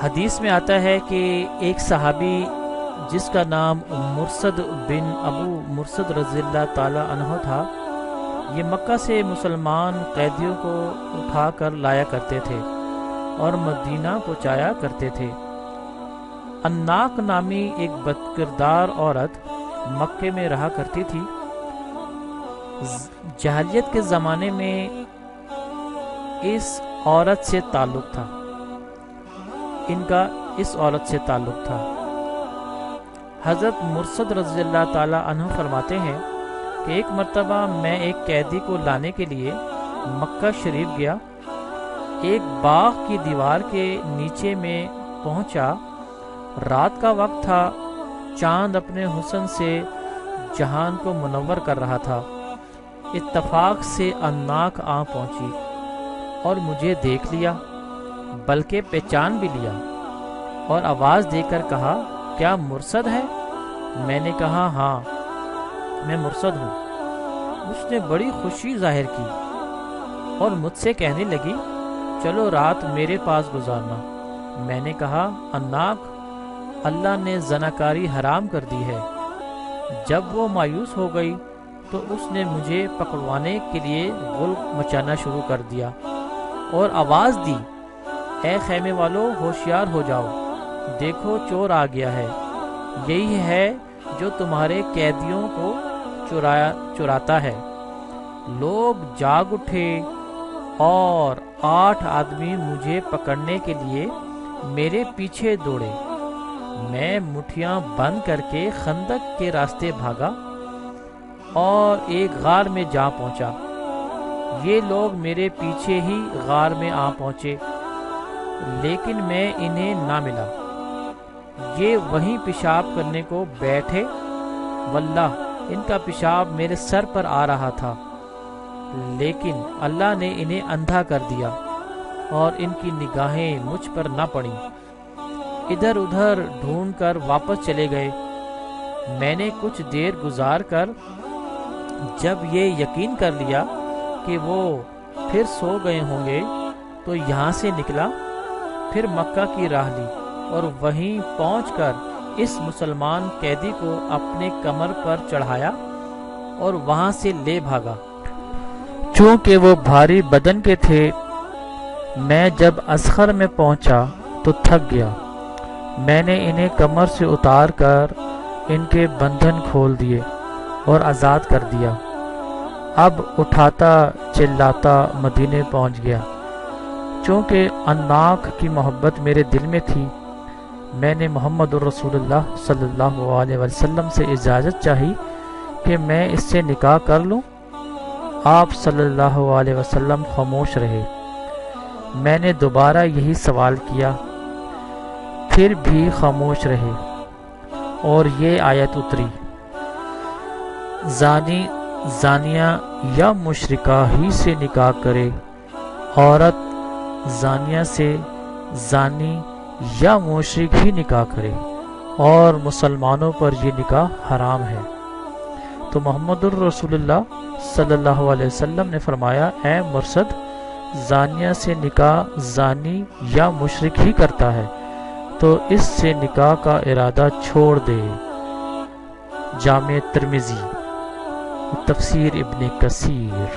حدیث میں آتا ہے کہ ایک صحابی جس کا نام مرصد بن ابو مرصد رضی اللہ تعالی عنہ تھا، یہ مکہ سے مسلمان قیدیوں کو اٹھا کر لایا کرتے تھے اور مدینہ پہنچایا کرتے تھے۔ اناق نامی ایک بدکردار عورت مکے میں رہا کرتی تھی۔ جاہلیت کے زمانے میں اس عورت سے تعلق تھا، ان کا اس عورت سے تعلق تھا۔ حضرت مرصد رضی اللہ تعالی عنہ فرماتے ہیں کہ ایک مرتبہ میں ایک قیدی کو لانے کے لیے مکہ شریف گیا۔ ایک باغ کی دیوار کے نیچے میں پہنچا۔ رات کا وقت تھا، چاند اپنے حسن سے جہان کو منور کر رہا تھا۔ اتفاق سے اناق آ پہنچی اور مجھے دیکھ لیا، بلکہ پہچان بھی لیا، اور آواز دے کر کہا، کیا مرصد ہے؟ میں نے کہا، ہاں میں مرصد ہوں۔ اس نے بڑی خوشی ظاہر کی اور مجھ سے کہنے لگی، چلو رات میرے پاس گزارنا۔ میں نے کہا، اناق، اللہ نے زناکاری حرام کر دی ہے۔ جب وہ مایوس ہو گئی تو اس نے مجھے پکڑوانے کے لیے غل مچانا شروع کر دیا اور آواز دی، اے خیمے والو، ہوشیار ہو جاؤ، دیکھو چور آ گیا ہے، یہی ہے جو تمہارے قیدیوں کو چراتا ہے۔ لوگ جاگ اٹھے اور 8 آدمی مجھے پکڑنے کے لیے میرے پیچھے دوڑے۔ میں مٹھیاں بند کر کے خندق کے راستے بھاگا اور ایک غار میں جا پہنچا۔ یہ لوگ میرے پیچھے ہی غار میں آ پہنچے، لیکن میں انہیں نہ ملا۔ یہ وہیں پیشاب کرنے کو بیٹھے، واللہ ان کا پیشاب میرے سر پر آ رہا تھا، لیکن اللہ نے انہیں اندھا کر دیا اور ان کی نگاہیں مجھ پر نہ پڑیں۔ ادھر ادھر ڈھونڈ کر واپس چلے گئے۔ میں نے کچھ دیر گزار کر جب یہ یقین کر لیا کہ وہ پھر سو گئے ہوں گے تو یہاں سے نکلا، پھر مکہ کی راہ لی اور وہیں پہنچ کر اس مسلمان قیدی کو اپنے کمر پر چڑھایا اور وہاں سے لے بھاگا۔ چونکہ وہ بھاری بدن کے تھے، میں جب اسخر میں پہنچا تو تھک گیا۔ میں نے انہیں کمر سے اتار کر ان کے بندھن کھول دیے اور آزاد کر دیا۔ اب اٹھاتا چلاتا مدینے پہنچ گیا۔ چونکہ اناق کی محبت میرے دل میں تھی، میں نے محمد الرسول اللہ صلی اللہ علیہ وسلم سے اجازت چاہی کہ میں اس سے نکاح کر لوں۔ آپ صلی اللہ علیہ وسلم خاموش رہے۔ میں نے دوبارہ یہی سوال کیا، پھر بھی خاموش رہے، اور یہ آیت اتری، زانی زانیہ یا مشرکہ ہی سے نکاح کرے، عورت زانیہ سے زانی یا مشرک ہی نکاح کرے، اور مسلمانوں پر یہ نکاح حرام ہے۔ تو محمد الرسول اللہ صلی اللہ علیہ وسلم نے فرمایا، اے مرصد، زانیہ سے نکاح زانی یا مشرک ہی کرتا ہے، تو اس سے نکاح کا ارادہ چھوڑ دے۔ جامع ترمذی، تفسیر ابن کثیر۔